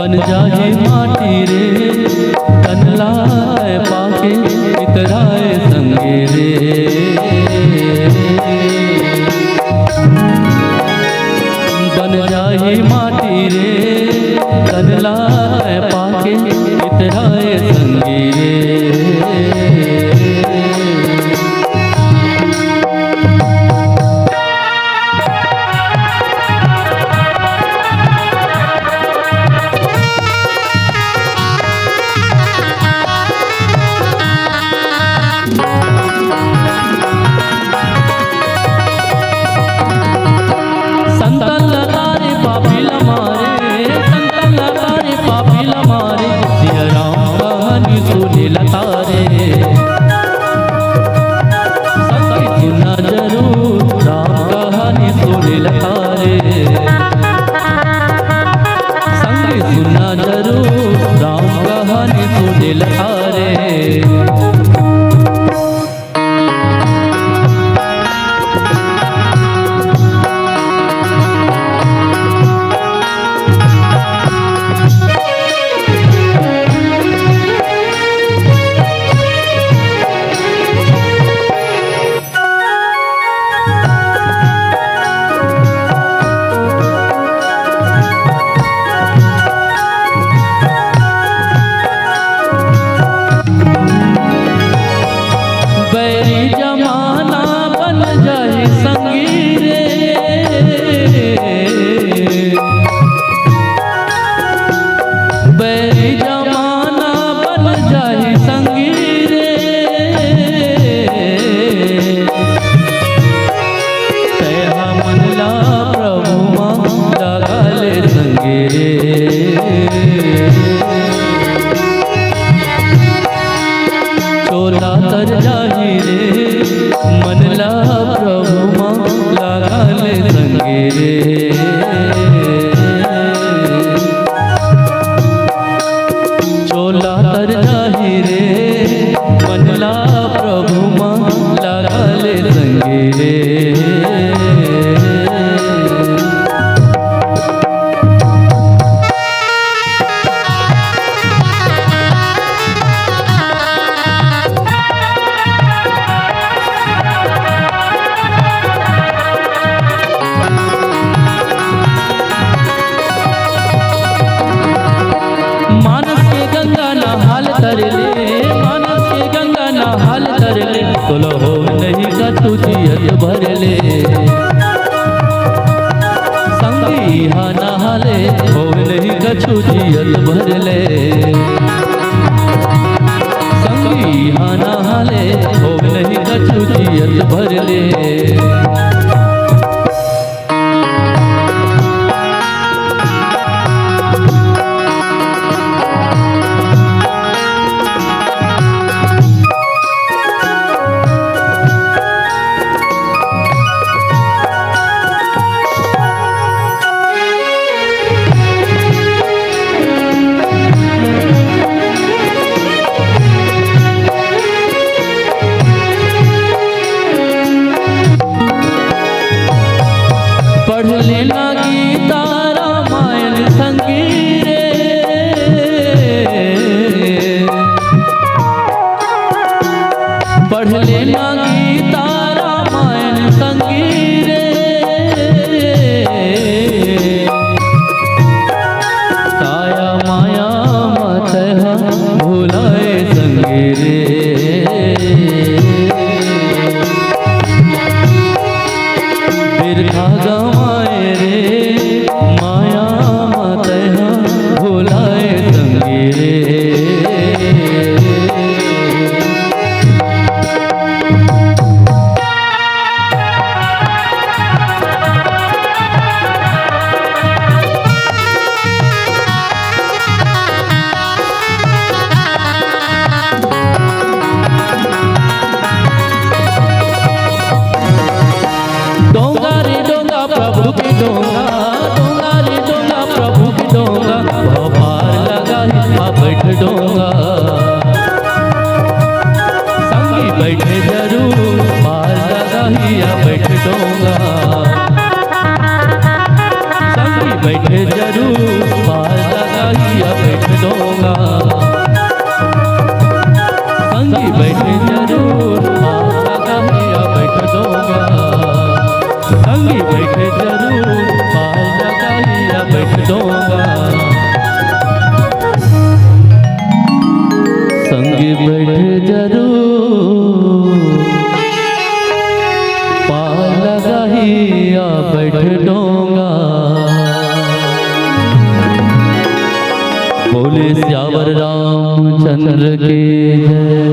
बन जाए माटी रे कनलाए पाके इतराए संगे रे। बन जाए माटी रे कनलाए पाके इतराए संगे रे। चोला तर जाही रे मनला प्रभु मां लगाले संगे रे। चोला तर जाही रे मनला प्रभु मां लगाले संगे रे। हो नहीं कछु जियत भर ले संगी हा नहाले हो नहीं कछु जियत भर ले। संगी हा नहाले हो नहीं कछु जियत भर ले। बैठ डोंगा संगी बैठे जरूर पार लगाइया बैठ डोंगा संगी बैठे जरूर पार लगाइया बैठ डोंगा संगी बैठे जरूर पार लगाइया बैठ डोंगा संगी बैठे जरूर पार लगाइया बैठ डोंगा संगी बैठे जरूर पार लगाइया बैठ डोंगा। बोले श्यावर रामचंद्र के जय।